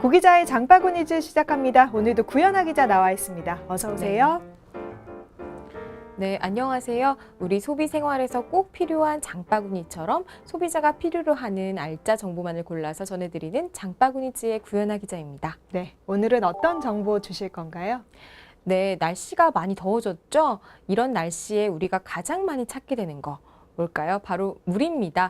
구기자의 장바구니즈 시작합니다. 오늘도 구연아 기자 나와 있습니다. 어서 오세요. 네, 안녕하세요. 우리 소비 생활에서 꼭 필요한 장바구니처럼 소비자가 필요로 하는 알짜 정보만을 골라서 전해드리는 장바구니즈의 구연아 기자입니다. 네, 오늘은 어떤 정보 주실 건가요? 네, 날씨가 많이 더워졌죠? 이런 날씨에 우리가 가장 많이 찾게 되는 거 뭘까요? 바로 물입니다.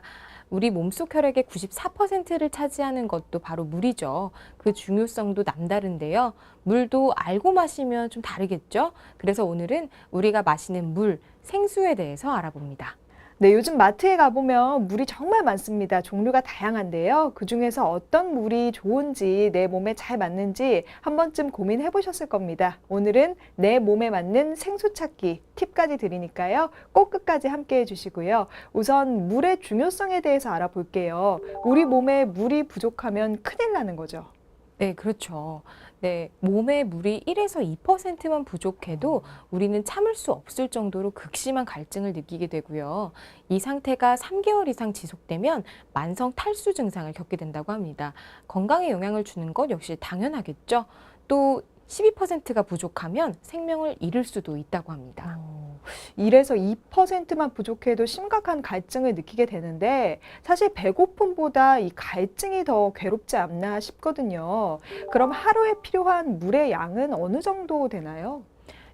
우리 몸속 혈액의 94%를 차지하는 것도 바로 물이죠. 그 중요성도 남다른데요. 물도 알고 마시면 좀 다르겠죠? 그래서 오늘은 우리가 마시는 물, 생수에 대해서 알아봅니다. 네, 요즘 마트에 가보면 물이 정말 많습니다. 종류가 다양한데요. 그중에서 어떤 물이 좋은지, 내 몸에 잘 맞는지 한 번쯤 고민해 보셨을 겁니다. 오늘은 내 몸에 맞는 생수 찾기 팁까지 드리니까요. 꼭 끝까지 함께 해주시고요. 우선 물의 중요성에 대해서 알아볼게요. 우리 몸에 물이 부족하면 큰일 나는 거죠. 네, 그렇죠. 네, 몸에 물이 1에서 2%만 부족해도 우리는 참을 수 없을 정도로 극심한 갈증을 느끼게 되고요. 이 상태가 3개월 이상 지속되면 만성 탈수 증상을 겪게 된다고 합니다. 건강에 영향을 주는 것 역시 당연하겠죠. 또 12%가 부족하면 생명을 잃을 수도 있다고 합니다. 1에서 2%만 부족해도 심각한 갈증을 느끼게 되는데 사실 배고픔보다 이 갈증이 더 괴롭지 않나 싶거든요. 그럼 하루에 필요한 물의 양은 어느 정도 되나요?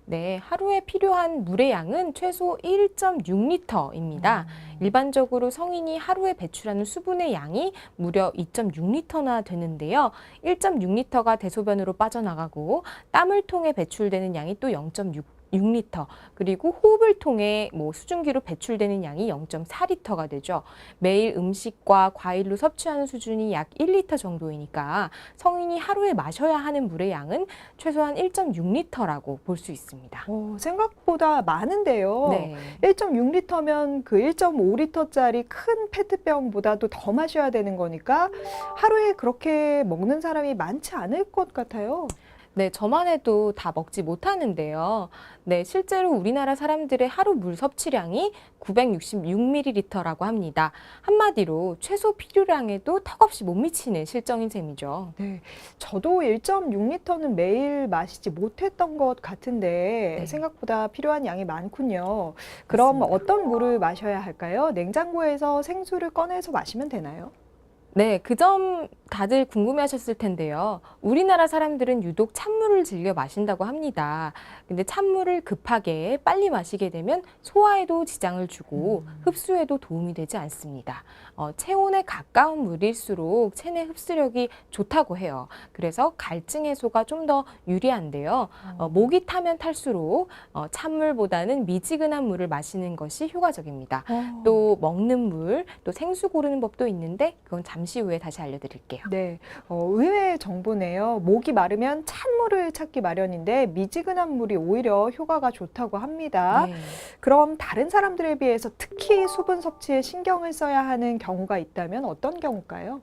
네, 하루에 필요한 물의 양은 최소 1.6리터입니다. 일반적으로 성인이 하루에 배출하는 수분의 양이 무려 2.6리터나 되는데요. 1.6리터가 대소변으로 빠져나가고 땀을 통해 배출되는 양이 또 0.6리터, 그리고 호흡을 통해 수증기로 배출되는 양이 0.4리터가 되죠. 매일 음식과 과일로 섭취하는 수준이 약 1리터 정도이니까 성인이 하루에 마셔야 하는 물의 양은 최소한 1.6리터라고 볼 수 있습니다. 생각보다 많은데요. 네. 1.6리터면 그 1.5리터짜리 큰 페트병보다도 더 마셔야 되는 거니까 하루에 그렇게 먹는 사람이 많지 않을 것 같아요. 네, 저만 해도 다 먹지 못하는데요. 네, 실제로 우리나라 사람들의 하루 물 섭취량이 966ml라고 합니다. 한마디로 최소 필요량에도 턱없이 못 미치는 실정인 셈이죠. 네, 저도 1.6리터는 매일 마시지 못했던 것 같은데 네. 생각보다 필요한 양이 많군요. 그럼 맞습니다. 어떤 물을 마셔야 할까요? 냉장고에서 생수를 꺼내서 마시면 되나요? 네, 그 점 다들 궁금해하셨을 텐데요. 우리나라 사람들은 유독 찬물을 즐겨 마신다고 합니다. 근데 찬물을 급하게 빨리 마시게 되면 소화에도 지장을 주고 흡수에도 도움이 되지 않습니다. 체온에 가까운 물일수록 체내 흡수력이 좋다고 해요. 그래서 갈증 해소가 좀 더 유리한데요. 목이 타면 탈수록 찬물보다는 미지근한 물을 마시는 것이 효과적입니다. 또 먹는 물, 또 생수 고르는 법도 있는데 그건 잠시 후에 다시 알려드릴게요. 네, 의외의 정보네요. 목이 마르면 찬물을 찾기 마련인데 미지근한 물이 오히려 효과가 좋다고 합니다. 네. 그럼 다른 사람들에 비해서 특히 수분 섭취에 신경을 써야 하는 경우가 있다면 어떤 경우일까요?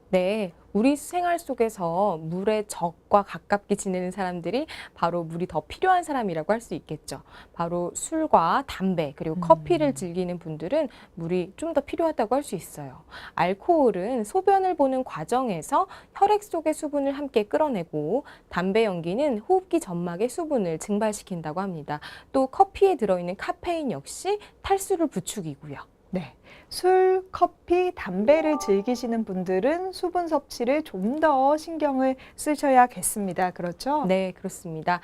네, 우리 생활 속에서 물의 적과 가깝게 지내는 사람들이 바로 물이 더 필요한 사람이라고 할 수 있겠죠. 바로 술과 담배, 그리고 커피를 즐기는 분들은 물이 좀 더 필요하다고 할 수 있어요. 알코올은 소변을 보는 과정에서 혈액 속의 수분을 함께 끌어내고, 담배 연기는 호흡기 점막의 수분을 증발시킨다고 합니다. 또 커피에 들어있는 카페인 역시 탈수를 부추기고요. 네, 술, 커피, 담배를 즐기시는 분들은 수분 섭취를 좀 더 신경을 쓰셔야겠습니다. 그렇죠? 네, 그렇습니다.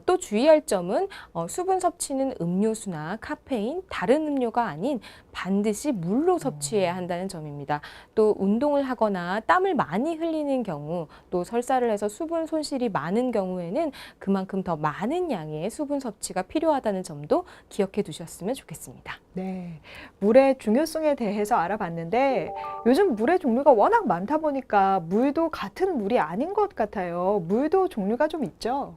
또 주의할 점은 수분 섭취는 음료수나 카페인, 다른 음료가 아닌 반드시 물로 섭취해야 한다는 점입니다. 또 운동을 하거나 땀을 많이 흘리는 경우, 또 설사를 해서 수분 손실이 많은 경우에는 그만큼 더 많은 양의 수분 섭취가 필요하다는 점도 기억해 두셨으면 좋겠습니다. 네, 물의 중요성에 대해서 알아봤는데 요즘 물의 종류가 워낙 많다 보니까 물도 같은 물이 아닌 것 같아요. 물도 종류가 좀 있죠?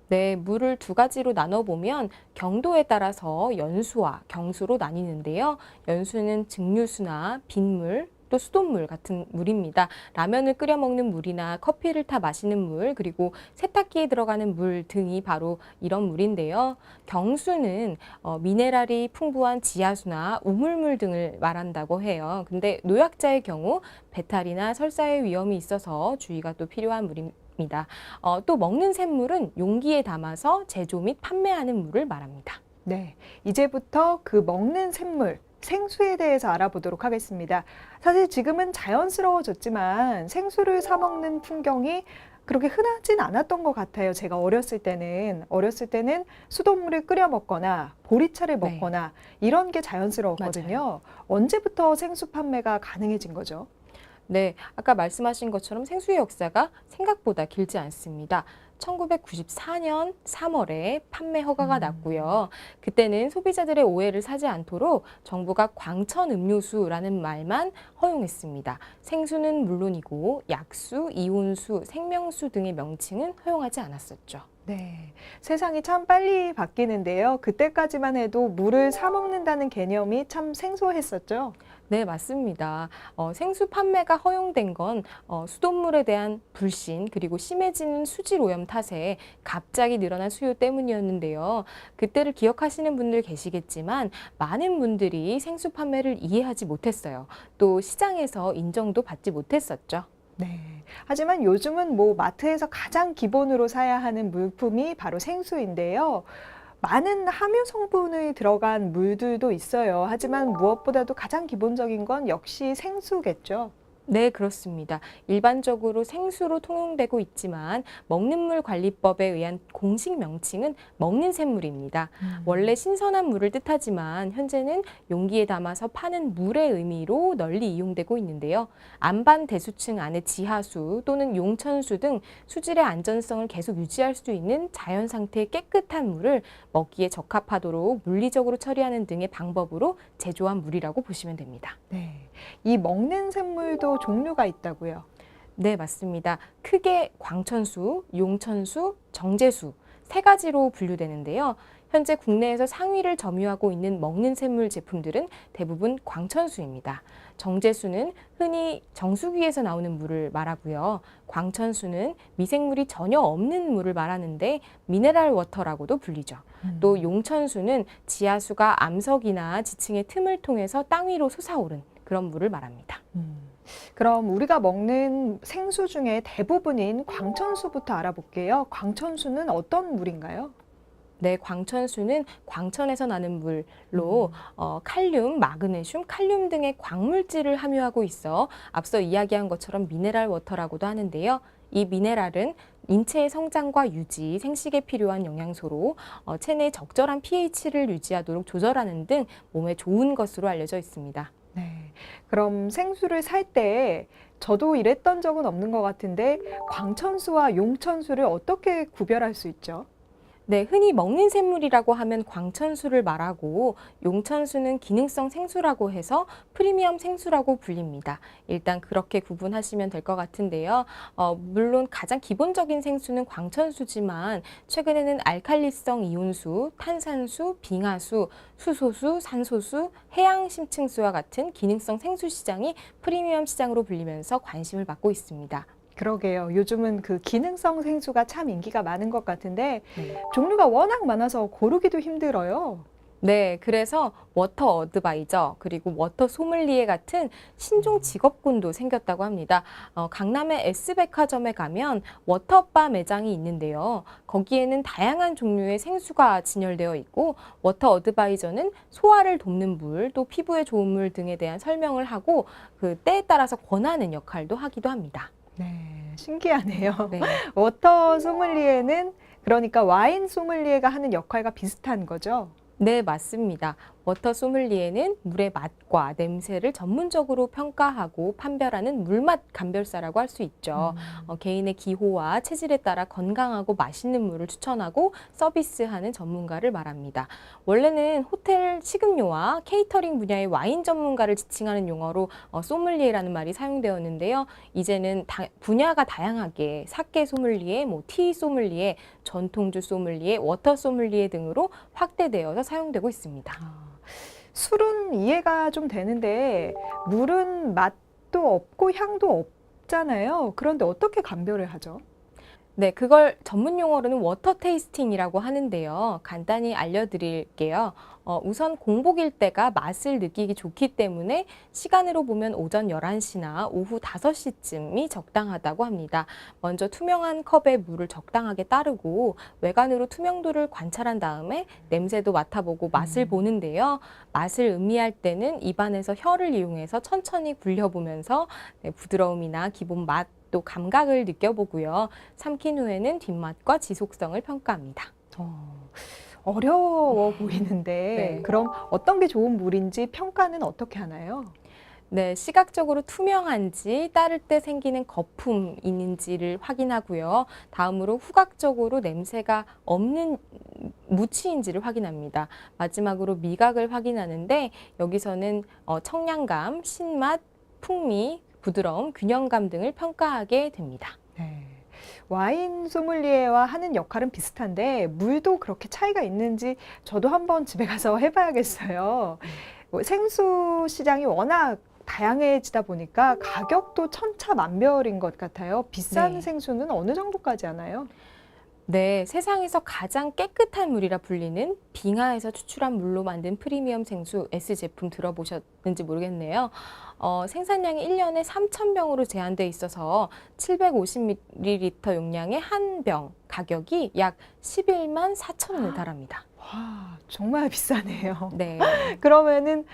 네, 물을 두 가지로 나눠보면 경도에 따라서 연수와 경수로 나뉘는데요. 연수는 증류수나 빗물, 또 수돗물 같은 물입니다. 라면을 끓여 먹는 물이나 커피를 타 마시는 물, 그리고 세탁기에 들어가는 물 등이 바로 이런 물인데요. 경수는 미네랄이 풍부한 지하수나 우물물 등을 말한다고 해요. 근데 노약자의 경우 배탈이나 설사의 위험이 있어서 주의가 또 필요한 물입니다. 또 먹는 샘물은 용기에 담아서 제조 및 판매하는 물을 말합니다. 네, 이제부터 그 먹는 샘물, 생수에 대해서 알아보도록 하겠습니다. 사실 지금은 자연스러워졌지만 생수를 사 먹는 풍경이 그렇게 흔하진 않았던 것 같아요. 제가 어렸을 때는 수돗물을 끓여 먹거나 보리차를 네. 먹거나 이런 게 자연스러웠거든요. 언제부터 생수 판매가 가능해진 거죠? 네, 아까 말씀하신 것처럼 생수의 역사가 생각보다 길지 않습니다. 1994년 3월에 판매 허가가 났고요. 그때는 소비자들의 오해를 사지 않도록 정부가 광천 음료수라는 말만 허용했습니다. 생수는 물론이고 약수, 이온수, 생명수 등의 명칭은 허용하지 않았었죠. 네, 세상이 참 빨리 바뀌는데요. 그때까지만 해도 물을 사 먹는다는 개념이 참 생소했었죠. 네, 맞습니다. 생수 판매가 허용된 건 수돗물에 대한 불신 그리고 심해지는 수질 오염 탓에 갑자기 늘어난 수요 때문이었는데요. 그때를 기억하시는 분들 계시겠지만 많은 분들이 생수 판매를 이해하지 못했어요. 또 시장에서 인정도 받지 못했었죠. 네. 하지만 요즘은 뭐 마트에서 가장 기본으로 사야 하는 물품이 바로 생수인데요. 많은 함유 성분이 들어간 물들도 있어요. 하지만 무엇보다도 가장 기본적인 건 역시 생수겠죠. 네, 그렇습니다. 일반적으로 생수로 통용되고 있지만 먹는 물 관리법에 의한 공식 명칭은 먹는 샘물입니다. 원래 신선한 물을 뜻하지만 현재는 용기에 담아서 파는 물의 의미로 널리 이용되고 있는데요. 안반 대수층 안의 지하수 또는 용천수 등 수질의 안전성을 계속 유지할 수 있는 자연 상태의 깨끗한 물을 먹기에 적합하도록 물리적으로 처리하는 등의 방법으로 제조한 물이라고 보시면 됩니다. 네. 이 먹는 샘물도 종류가 있다고요. 네, 맞습니다. 크게 광천수, 용천수, 정제수 세 가지로 분류되는데요. 현재 국내에서 상위를 점유하고 있는 먹는 샘물 제품들은 대부분 광천수입니다. 정제수는 흔히 정수기에서 나오는 물을 말하고요. 광천수는 미생물이 전혀 없는 물을 말하는데 미네랄 워터라고도 불리죠. 또 용천수는 지하수가 암석이나 지층의 틈을 통해서 땅 위로 솟아오른 그런 물을 말합니다. 그럼 우리가 먹는 생수 중에 대부분인 광천수부터 알아볼게요. 광천수는 어떤 물인가요? 네, 광천수는 광천에서 나는 물로 칼륨, 마그네슘, 칼륨 등의 광물질을 함유하고 있어 앞서 이야기한 것처럼 미네랄 워터라고도 하는데요. 이 미네랄은 인체의 성장과 유지, 생식에 필요한 영양소로 체내 적절한 pH를 유지하도록 조절하는 등 몸에 좋은 것으로 알려져 있습니다. 네. 그럼 생수를 살 때 저도 이랬던 적은 없는 것 같은데 광천수와 용천수를 어떻게 구별할 수 있죠? 네, 흔히 먹는 샘물이라고 하면 광천수를 말하고 용천수는 기능성 생수라고 해서 프리미엄 생수라고 불립니다. 일단 그렇게 구분하시면 될 것 같은데요. 물론 가장 기본적인 생수는 광천수지만 최근에는 알칼리성 이온수, 탄산수, 빙하수, 수소수, 산소수, 해양 심층수와 같은 기능성 생수 시장이 프리미엄 시장으로 불리면서 관심을 받고 있습니다. 그러게요. 요즘은 그 기능성 생수가 참 인기가 많은 것 같은데 네. 종류가 워낙 많아서 고르기도 힘들어요. 네, 그래서 워터 어드바이저 그리고 워터 소믈리에 같은 신종 직업군도 생겼다고 합니다. 강남의 S백화점에 가면 워터바 매장이 있는데요. 거기에는 다양한 종류의 생수가 진열되어 있고 워터 어드바이저는 소화를 돕는 물, 또 피부에 좋은 물 등에 대한 설명을 하고 그 때에 따라서 권하는 역할도 하기도 합니다. 네, 신기하네요. 네. 워터 소믈리에는 그러니까 와인 소믈리에가 하는 역할과 비슷한 거죠? 네, 맞습니다. 워터 소믈리에는 물의 맛과 냄새를 전문적으로 평가하고 판별하는 물맛 감별사라고 할 수 있죠. 개인의 기호와 체질에 따라 건강하고 맛있는 물을 추천하고 서비스하는 전문가를 말합니다. 원래는 호텔 식음료와 케이터링 분야의 와인 전문가를 지칭하는 용어로 소믈리에라는 말이 사용되었는데요. 이제는 분야가 다양하게 사케 소믈리에, 티 소믈리에, 전통주 소믈리에, 워터 소믈리에 등으로 확대되어서 사용되고 있습니다. 술은 이해가 좀 되는데 물은 맛 맛도 없고 향도 없잖아요. 그런데 어떻게 감별을 하죠? 네, 그걸 전문 용어로는 워터 테이스팅이라고 하는데요. 간단히 알려드릴게요. 우선 공복일 때가 맛을 느끼기 좋기 때문에 시간으로 보면 오전 11시나 오후 5시쯤이 적당하다고 합니다. 먼저 투명한 컵에 물을 적당하게 따르고 외관으로 투명도를 관찰한 다음에 냄새도 맡아보고 맛을 보는데요. 맛을 음미할 때는 입안에서 혀를 이용해서 천천히 굴려보면서 부드러움이나 기본 맛, 또 감각을 느껴보고요. 삼킨 후에는 뒷맛과 지속성을 평가합니다. 어려워 보이는데 네. 그럼 어떤 게 좋은 물인지 평가는 어떻게 하나요? 네, 시각적으로 투명한지 따를 때 생기는 거품이 있는지를 확인하고요. 다음으로 후각적으로 냄새가 없는 무취인지를 확인합니다. 마지막으로 미각을 확인하는데 여기서는 청량감, 신맛, 풍미, 부드러움, 균형감 등을 평가하게 됩니다. 네. 와인 소믈리에와 하는 역할은 비슷한데 물도 그렇게 차이가 있는지 저도 한번 집에 가서 해봐야겠어요. 생수 시장이 워낙 다양해지다 보니까 가격도 천차만별인 것 같아요. 비싼 네. 생수는 어느 정도까지 하나요? 네, 세상에서 가장 깨끗한 물이라 불리는 빙하에서 추출한 물로 만든 프리미엄 생수 S 제품 들어보셨는지 모르겠네요. 생산량이 1년에 3,000병으로 제한돼 있어서 750ml 용량의 한 병 가격이 약 11만 4천 원에 달합니다. 와, 정말 비싸네요. 네. 그러면은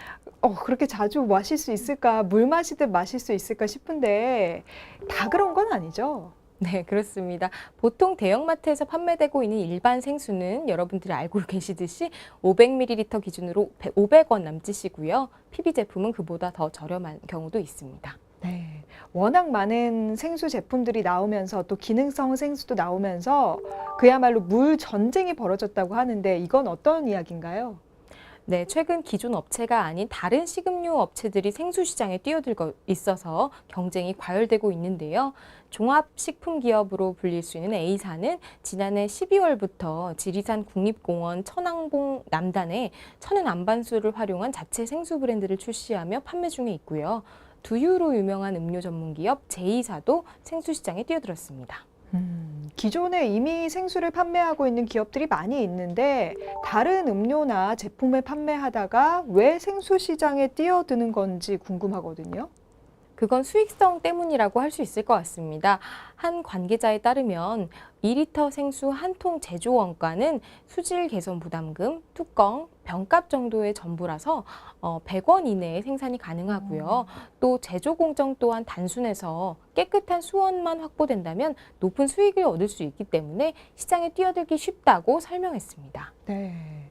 그렇게 자주 마실 수 있을까? 물 마시듯 마실 수 있을까 싶은데 다 그런 건 아니죠? 네, 그렇습니다. 보통 대형마트에서 판매되고 있는 일반 생수는 여러분들이 알고 계시듯이 500ml 기준으로 500원 남짓이고요. PB 제품은 그보다 더 저렴한 경우도 있습니다. 네. 워낙 많은 생수 제품들이 나오면서 또 기능성 생수도 나오면서 그야말로 물 전쟁이 벌어졌다고 하는데 이건 어떤 이야기인가요? 네, 최근 기존 업체가 아닌 다른 식음료 업체들이 생수 시장에 뛰어들고 있어서 경쟁이 과열되고 있는데요. 종합식품기업으로 불릴 수 있는 A사는 지난해 12월부터 지리산 국립공원 천왕봉 남단에 천연 안반수를 활용한 자체 생수 브랜드를 출시하며 판매 중에 있고요. 두유로 유명한 음료 전문기업 제이사도 생수 시장에 뛰어들었습니다. 기존에 이미 생수를 판매하고 있는 기업들이 많이 있는데 다른 음료나 제품을 판매하다가 왜 생수 시장에 뛰어드는 건지 궁금하거든요. 그건 수익성 때문이라고 할 수 있을 것 같습니다. 한 관계자에 따르면 2리터 생수 한 통 제조 원가는 수질 개선 부담금, 뚜껑, 병값 정도의 전부라서 100원 이내에 생산이 가능하고요. 또 제조 공정 또한 단순해서 깨끗한 수원만 확보된다면 높은 수익을 얻을 수 있기 때문에 시장에 뛰어들기 쉽다고 설명했습니다. 네.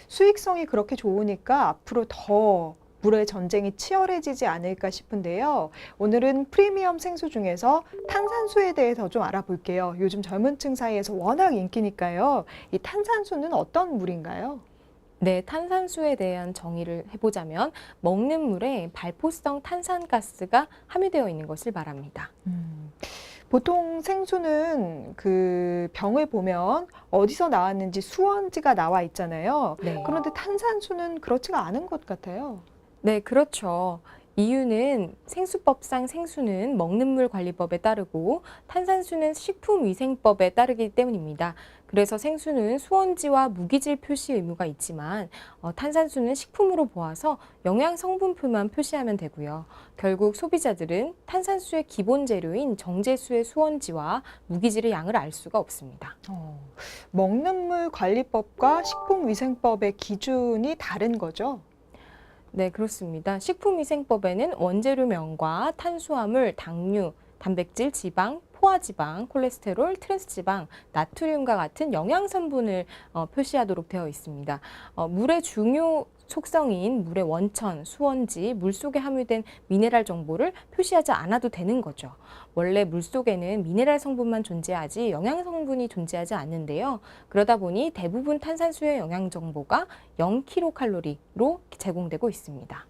수익성이 그렇게 좋으니까 앞으로 더 물의 전쟁이 치열해지지 않을까 싶은데요. 오늘은 프리미엄 생수 중에서 탄산수에 대해서 좀 알아볼게요. 요즘 젊은 층 사이에서 워낙 인기니까요. 이 탄산수는 어떤 물인가요? 네, 탄산수에 대한 정의를 해보자면 먹는 물에 발포성 탄산가스가 함유되어 있는 것을 말합니다. 보통 생수는 그 병을 보면 어디서 나왔는지 수원지가 나와 있잖아요. 네. 그런데 탄산수는 그렇지가 않은 것 같아요. 네, 그렇죠. 이유는 생수법상 생수는 먹는물 관리법에 따르고 탄산수는 식품위생법에 따르기 때문입니다. 그래서 생수는 수원지와 무기질 표시 의무가 있지만 탄산수는 식품으로 보아서 영양 성분표만 표시하면 되고요. 결국 소비자들은 탄산수의 기본 재료인 정제수의 수원지와 무기질의 양을 알 수가 없습니다. 먹는물 관리법과 식품위생법의 기준이 다른 거죠? 네, 그렇습니다. 식품위생법에는 원재료명과 탄수화물, 당류, 단백질, 지방, 포화지방, 콜레스테롤, 트랜스지방, 나트륨과 같은 영양성분을 표시하도록 되어 있습니다. 물의 중요 속성인 물의 원천, 수원지, 물속에 함유된 미네랄 정보를 표시하지 않아도 되는 거죠. 원래 물속에는 미네랄 성분만 존재하지 영양 성분이 존재하지 않는데요. 그러다 보니 대부분 탄산수의 영양 정보가 0kcal로 제공되고 있습니다.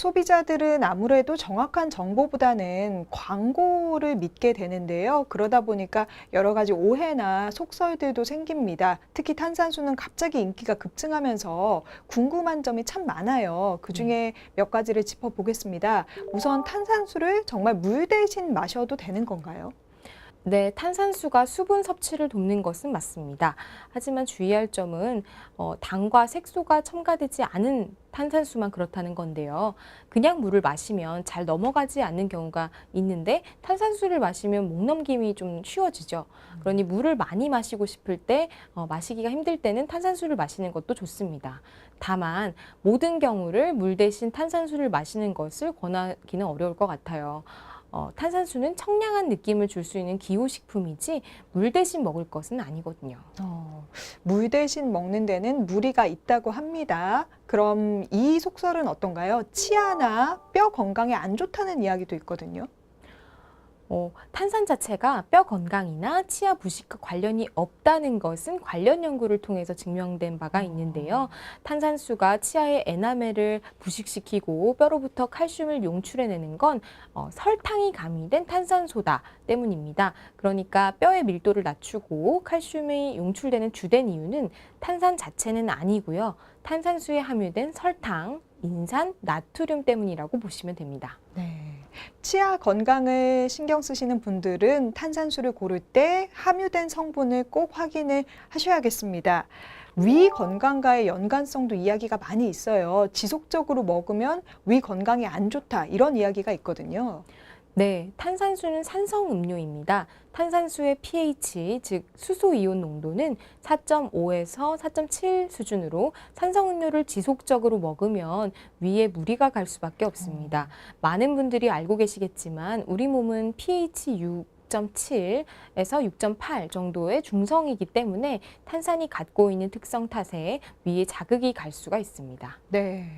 소비자들은 아무래도 정확한 정보보다는 광고를 믿게 되는데요. 그러다 보니까 여러 가지 오해나 속설들도 생깁니다. 특히 탄산수는 갑자기 인기가 급증하면서 궁금한 점이 참 많아요. 그중에 몇 가지를 짚어보겠습니다. 우선 탄산수를 정말 물 대신 마셔도 되는 건가요? 네, 탄산수가 수분 섭취를 돕는 것은 맞습니다. 하지만 주의할 점은 당과 색소가 첨가되지 않은 탄산수만 그렇다는 건데요. 그냥 물을 마시면 잘 넘어가지 않는 경우가 있는데 탄산수를 마시면 목 넘김이 좀 쉬워지죠. 그러니 물을 많이 마시고 싶을 때 마시기가 힘들 때는 탄산수를 마시는 것도 좋습니다. 다만 모든 경우를 물 대신 탄산수를 마시는 것을 권하기는 어려울 것 같아요. 탄산수는 청량한 느낌을 줄 수 있는 기호식품이지 물 대신 먹을 것은 아니거든요. 물 대신 먹는 데는 무리가 있다고 합니다. 그럼 이 속설은 어떤가요? 치아나 뼈 건강에 안 좋다는 이야기도 있거든요. 탄산 자체가 뼈 건강이나 치아 부식과 관련이 없다는 것은 관련 연구를 통해서 증명된 바가 있는데요. 탄산수가 치아의 에나멜을 부식시키고 뼈로부터 칼슘을 용출해내는 건 설탕이 가미된 탄산소다 때문입니다. 그러니까 뼈의 밀도를 낮추고 칼슘이 용출되는 주된 이유는 탄산 자체는 아니고요. 탄산수에 함유된 설탕, 인산, 나트륨 때문이라고 보시면 됩니다. 네. 치아 건강을 신경 쓰시는 분들은 탄산수를 고를 때 함유된 성분을 꼭 확인을 하셔야겠습니다. 위 건강과의 연관성도 이야기가 많이 있어요. 지속적으로 먹으면 위 건강에 안 좋다, 이런 이야기가 있거든요. 네, 탄산수는 산성 음료입니다. 탄산수의 pH, 즉 수소 이온 농도는 4.5에서 4.7 수준으로 산성 음료를 지속적으로 먹으면 위에 무리가 갈 수밖에 없습니다. 많은 분들이 알고 계시겠지만 우리 몸은 pH 6.7에서 6.8 정도의 중성이기 때문에 탄산이 갖고 있는 특성 탓에 위에 자극이 갈 수가 있습니다. 네,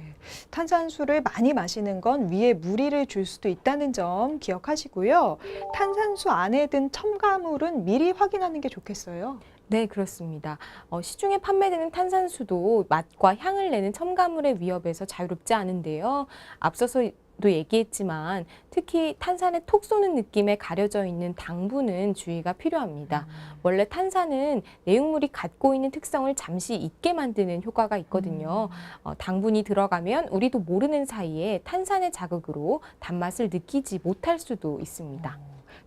탄산수를 많이 마시는 건 위에 무리를 줄 수도 있다는 점 기억하시고요. 탄산수 안에 든 첨가물은 미리 확인하는 게 좋겠어요. 네, 그렇습니다. 시중에 판매되는 탄산수도 맛과 향을 내는 첨가물의 위협에서 자유롭지 않은데요. 앞서서도 얘기했지만 특히 탄산에 톡 쏘는 느낌에 가려져 있는 당분은 주의가 필요합니다. 원래 탄산은 내용물이 갖고 있는 특성을 잠시 잊게 만드는 효과가 있거든요. 당분이 들어가면 우리도 모르는 사이에 탄산의 자극으로 단맛을 느끼지 못할 수도 있습니다.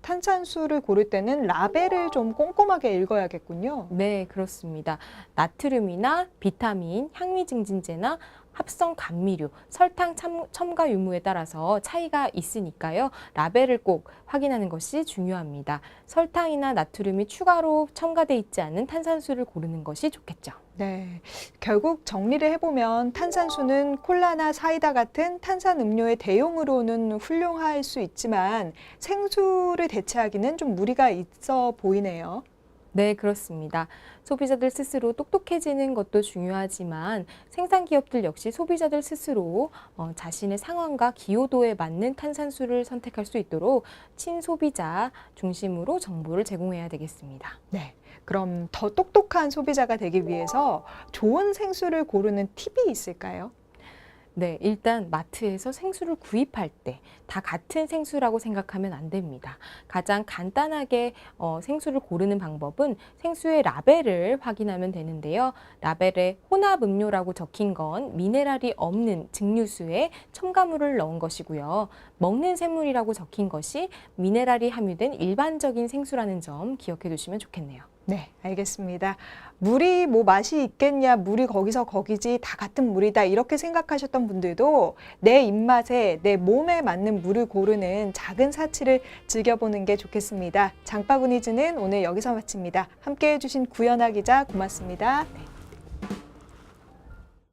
탄산수를 고를 때는 라벨을 좀 꼼꼼하게 읽어야겠군요. 네, 그렇습니다. 나트륨이나 비타민, 향미 증진제나 합성 감미료, 설탕 첨가 유무에 따라서 차이가 있으니까요. 라벨을 꼭 확인하는 것이 중요합니다. 설탕이나 나트륨이 추가로 첨가돼 있지 않은 탄산수를 고르는 것이 좋겠죠. 네, 결국 정리를 해보면 탄산수는 콜라나 사이다 같은 탄산 음료의 대용으로는 훌륭할 수 있지만 생수를 대체하기는 좀 무리가 있어 보이네요. 네, 그렇습니다. 소비자들 스스로 똑똑해지는 것도 중요하지만 생산 기업들 역시 소비자들 스스로 자신의 상황과 기여도에 맞는 탄산수를 선택할 수 있도록 친소비자 중심으로 정보를 제공해야 되겠습니다. 네, 그럼 더 똑똑한 소비자가 되기 위해서 좋은 생수를 고르는 팁이 있을까요? 네, 일단 마트에서 생수를 구입할 때 다 같은 생수라고 생각하면 안 됩니다. 가장 간단하게 생수를 고르는 방법은 생수의 라벨을 확인하면 되는데요. 라벨에 혼합 음료라고 적힌 건 미네랄이 없는 증류수에 첨가물을 넣은 것이고요. 먹는 샘물이라고 적힌 것이 미네랄이 함유된 일반적인 생수라는 점 기억해 두시면 좋겠네요. 네, 알겠습니다. 물이 뭐 맛이 있겠냐, 물이 거기서 거기지, 다 같은 물이다, 이렇게 생각하셨던 분들도 내 입맛에, 내 몸에 맞는 물을 고르는 작은 사치를 즐겨보는 게 좋겠습니다. 장바구니즈는 오늘 여기서 마칩니다. 함께해 주신 구연아 기자 고맙습니다. 네.